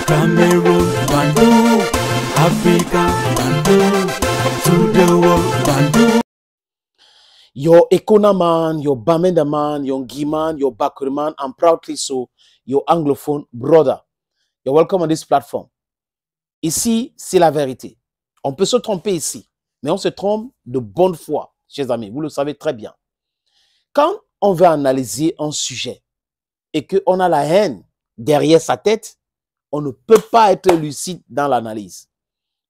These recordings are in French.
Cameroon, Bandung, Africa, Bandung, to the world, Bandung. Your Ekona man, your Bamenda man, your Ngi man, your Bakuri man, and proudly so, your anglophone brother. You're welcome on this platform. Ici, c'est la vérité. On peut se tromper ici, mais on se trompe de bonne foi, chers amis. Vous le savez très bien. Quand on veut analyser un sujet et qu'on a la haine derrière sa tête, on ne peut pas être lucide dans l'analyse.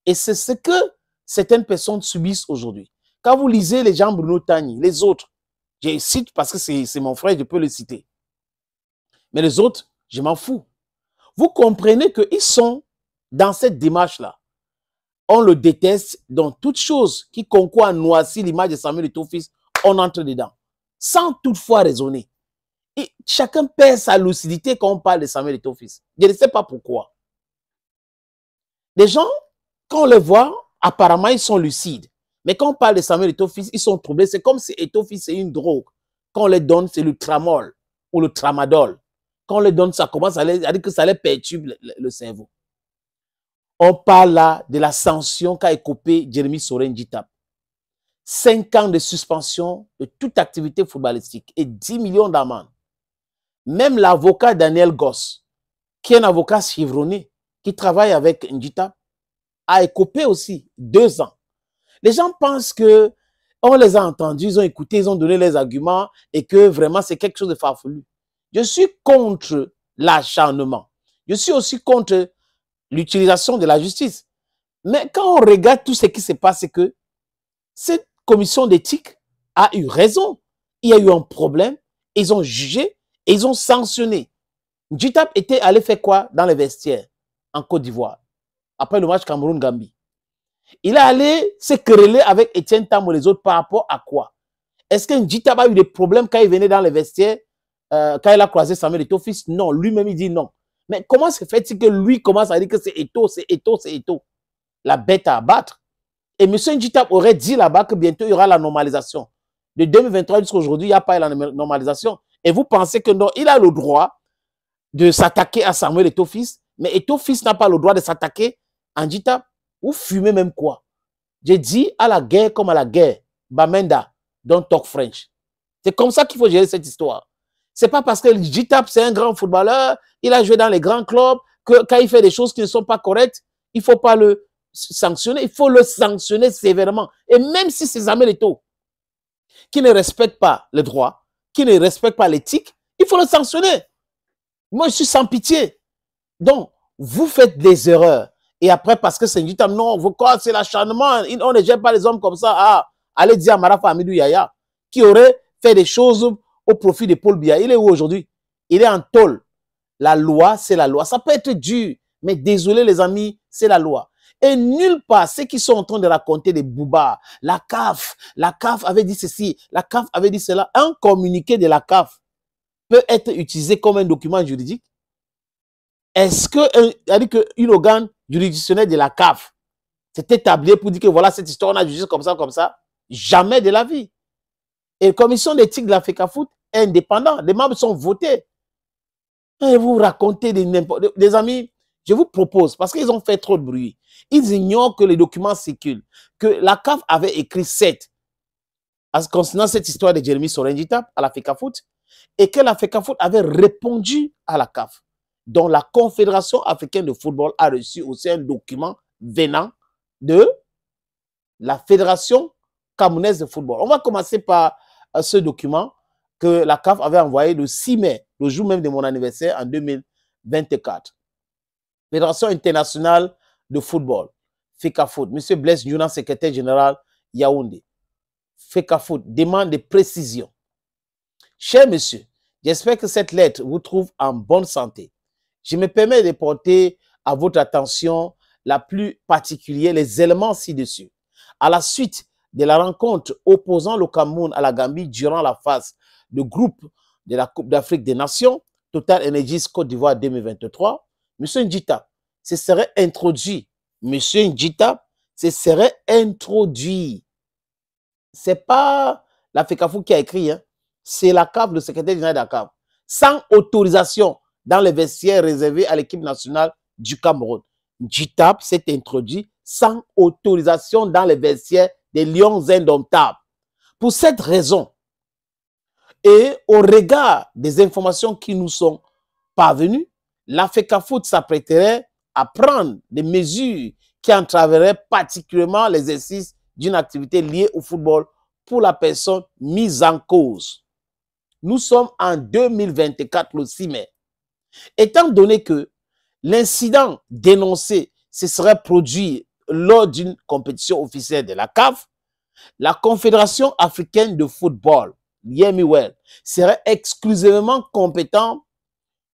Et c'est ce que certaines personnes subissent aujourd'hui. Quand vous lisez les gens Bruno Tagny, les autres, je cite parce que c'est mon frère, je peux le citer. Mais les autres, je m'en fous. Vous comprenez qu'ils sont dans cette démarche-là. On le déteste dans toute chose qui concourt à noircir l'image de Samuel Eto'o-Fils, on entre dedans. Sans toutefois raisonner. Et chacun perd sa lucidité quand on parle de Samuel Eto'o-Fils. Je ne sais pas pourquoi. Les gens, quand on les voit, apparemment, ils sont lucides. Mais quand on parle de Samuel Eto'o-Fils, ils sont troublés. C'est comme si Eto'o-Fils, c'est une drogue. Quand on les donne, c'est le tramol ou le tramadol. Quand on les donne, ça commence à dire que ça les perturbe le cerveau. On parle là de la sanction qu'a écopé Jérémy Soren Djitap. 5 ans de suspension de toute activité footballistique et 10 millions d'amende. Même l'avocat Daniel Goss, qui est un avocat chevronné, qui travaille avec Djitap, a écopé aussi 2 ans. Les gens pensent que on les a entendus, ils ont écouté, ils ont donné les arguments et que vraiment c'est quelque chose de farfelu. Je suis contre l'acharnement. Je suis aussi contre l'utilisation de la justice. Mais quand on regarde tout ce qui se passe, c'est que cette commission d'éthique a eu raison. Il y a eu un problème, ils ont jugé et ils ont sanctionné. Djitap était allé faire quoi dans les vestiaires en Côte d'Ivoire après le match Cameroun-Gambie? Il est allé se quereller avec Etienne Tam et les autres par rapport à quoi? Est-ce que Djitap a eu des problèmes quand il venait dans les vestiaires, quand il a croisé Samuel Eto'o-Fils? Non, lui-même il dit non. Mais comment se fait-il que lui commence à dire que c'est Eto'o, c'est Eto'o, c'est Eto'o? La bête à abattre. Et M. Djitap aurait dit là-bas que bientôt il y aura la normalisation. De 2023 jusqu'à aujourd'hui, il n'y a pas eu la normalisation. Et vous pensez que non, il a le droit de s'attaquer à Samuel Eto'o-Fils, mais Eto'o-Fils n'a pas le droit de s'attaquer à Djitap? Vous fumez même quoi? J'ai dit à la guerre comme à la guerre. Bamenda, don't talk French. C'est comme ça qu'il faut gérer cette histoire. C'est pas parce que Djitap, c'est un grand footballeur, il a joué dans les grands clubs, que quand il fait des choses qui ne sont pas correctes, il ne faut pas le sanctionner. Il faut le sanctionner sévèrement. Et même si c'est Samuel Eto'o qui ne respecte pas le droit, qui ne respecte pas l'éthique, il faut le sanctionner. Moi, je suis sans pitié. Donc, vous faites des erreurs. Et après, parce que c'est Djitap, non, c'est l'acharnement. On ne gère pas les hommes comme ça. Ah, allez dire à Marafa Amidou Yaya, qui aurait fait des choses au profit de Paul Biya. Il est où aujourd'hui? Il est en tôle. La loi, c'est la loi. Ça peut être dur, mais désolé les amis, c'est la loi. Et nulle part, ceux qui sont en train de raconter des boubas, la CAF avait dit ceci, la CAF avait dit cela. Un communiqué de la CAF peut être utilisé comme un document juridique. Est-ce qu'un organe juridictionnel de la CAF s'est établi pour dire que voilà cette histoire, on a jugé comme ça? Jamais de la vie. Et la commission d'éthique de la FECAFOOT est indépendante. Les membres sont votés. Et vous racontez des amis, je vous propose, parce qu'ils ont fait trop de bruit, ils ignorent que les documents circulent, que la CAF avait écrit 7 concernant cette histoire de Jérémy Soren Djitap à la FECAFOOT et que la FECAFOOT avait répondu à la CAF. dont la Confédération africaine de football a reçu aussi un document venant de la Fédération camerounaise de football. On va commencer par ce document que la CAF avait envoyé le 6 mai, le jour même de mon anniversaire en 2024. Fédération internationale de football, FECAFOOT, M. Blaise Ndiounan, secrétaire général Yaoundé. FECAFOOT demande des précisions. Cher monsieur, j'espère que cette lettre vous trouve en bonne santé. Je me permets de porter à votre attention la plus particulière les éléments ci-dessus. À la suite de la rencontre opposant le Cameroun à la Gambie durant la phase de groupe de la Coupe d'Afrique des Nations, Total Energies Côte d'Ivoire 2023, M. Djitap se serait introduit. M. Djitap se serait introduit. Ce n'est pas la FECAFOOT qui a écrit, hein. C'est la CAF, le secrétaire général de la CAF, sans autorisation dans les vestiaires réservés à l'équipe nationale du Cameroun. Njitap s'est introduit sans autorisation dans les vestiaires des Lions indomptables. Pour cette raison, et au regard des informations qui nous sont parvenues, la FECAFOOT s'apprêterait à prendre des mesures qui entraveraient particulièrement l'exercice d'une activité liée au football pour la personne mise en cause. Nous sommes en 2024, le 6 mai. Étant donné que l'incident dénoncé se serait produit lors d'une compétition officielle de la CAF, la Confédération africaine de football, l'IMIWEL, serait exclusivement compétent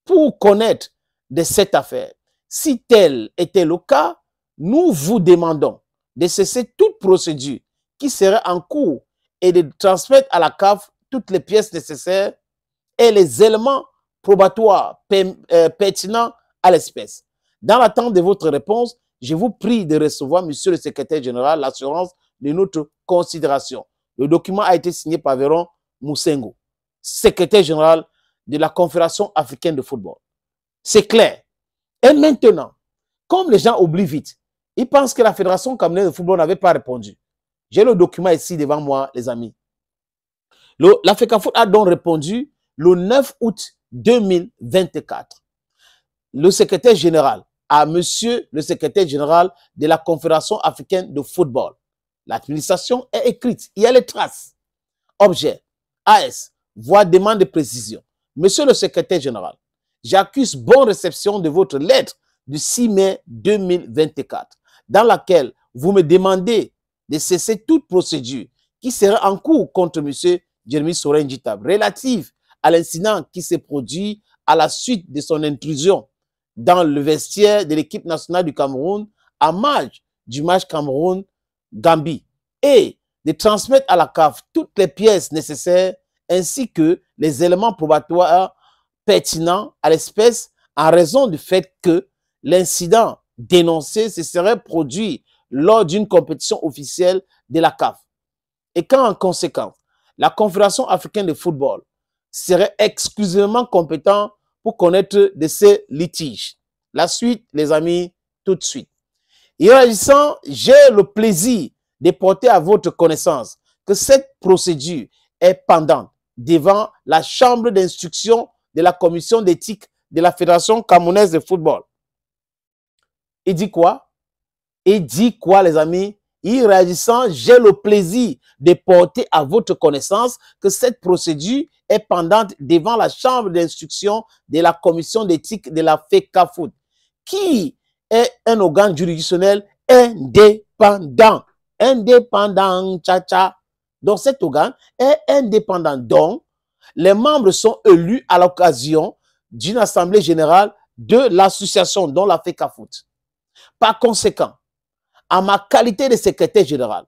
pour connaître de cette affaire. Si tel était le cas, nous vous demandons de cesser toute procédure qui serait en cours et de transmettre à la CAF toutes les pièces nécessaires et les éléments probatoires pertinents à l'espèce. Dans l'attente de votre réponse, je vous prie de recevoir, monsieur le secrétaire général, l'assurance de notre considération. Le document a été signé par Véron Moussengo, secrétaire général de la Confédération africaine de football. C'est clair. Et maintenant, comme les gens oublient vite, ils pensent que la Fédération camerounaise de football n'avait pas répondu. J'ai le document ici devant moi, les amis. La FECAFOOT a donc répondu le 9 août 2024. Le secrétaire général à monsieur le secrétaire général de la Confédération africaine de football. L'administration est écrite, il y a les traces. Objet, AS, voie demande de précision. Monsieur le secrétaire général, j'accuse bonne réception de votre lettre du 6 mai 2024, dans laquelle vous me demandez de cesser toute procédure qui serait en cours contre monsieur Jeremy Sorin Njitap, relative à l'incident qui s'est produit à la suite de son intrusion dans le vestiaire de l'équipe nationale du Cameroun en marge du match Cameroun-Gambie et de transmettre à la CAF toutes les pièces nécessaires ainsi que les éléments probatoires pertinents à l'espèce en raison du fait que l'incident dénoncé se serait produit lors d'une compétition officielle de la CAF. Et quand en conséquence, la Confédération africaine de football serait exclusivement compétente pour connaître de ces litiges. La suite, les amis, tout de suite. Et réagissant, j'ai le plaisir de porter à votre connaissance que cette procédure est pendante devant la chambre d'instruction de la commission d'éthique de la Fédération camerounaise de football. Il dit quoi? Il dit quoi, les amis? Il réagissant, j'ai le plaisir de porter à votre connaissance que cette procédure est pendante devant la chambre d'instruction de la commission d'éthique de la FECAFOOT, qui est un organe juridictionnel indépendant. Indépendant, tcha-tcha. Donc cet organe est indépendant. Donc, les membres sont élus à l'occasion d'une assemblée générale de l'association, dont la FECAFOOT. Par conséquent, en ma qualité de secrétaire général,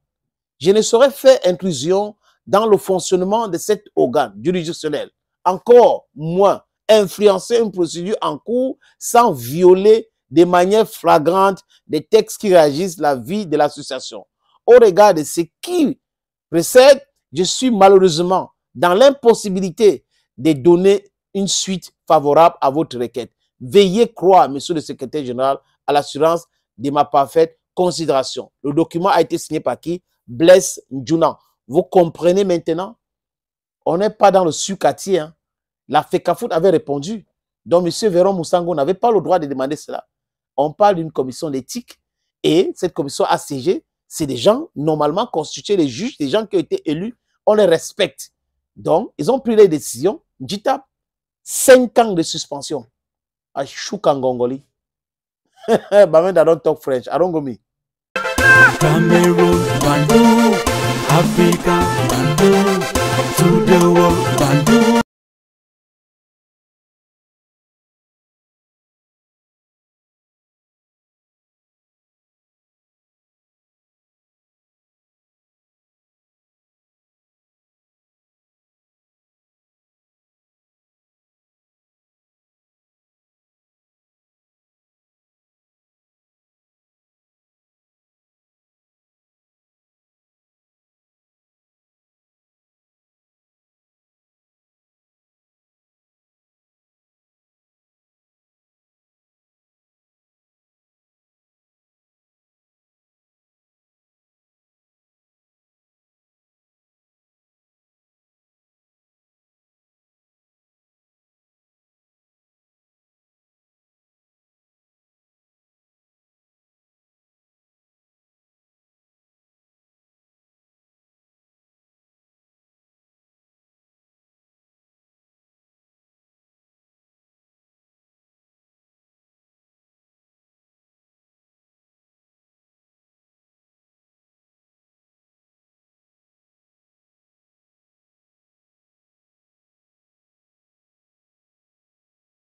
je ne saurais faire intrusion dans le fonctionnement de cet organe juridictionnel, encore moins influencer une procédure en cours sans violer de manière flagrante des textes qui régissent la vie de l'association. Au regard de ce qui précède, je suis malheureusement dans l'impossibilité de donner une suite favorable à votre requête. Veuillez croire, monsieur le secrétaire général, à l'assurance de ma parfaite considération. Le document a été signé par qui? Blaise Ndjounan. Vous comprenez maintenant? On n'est pas dans le sucatier. Hein? La FECAFOOT avait répondu. Donc, M. Véron Moussengo n'avait pas le droit de demander cela. On parle d'une commission d'éthique et cette commission a siégé. C'est des gens normalement constitués, les juges, des gens qui ont été élus. On les respecte. Donc, ils ont pris les décisions. Njitap, 5 ans de suspension. À Choukangongoli. Bamen, I don't talk French. I don't go me. Cameroon, Bandung, Africa, Bandung, to the world, Bandung.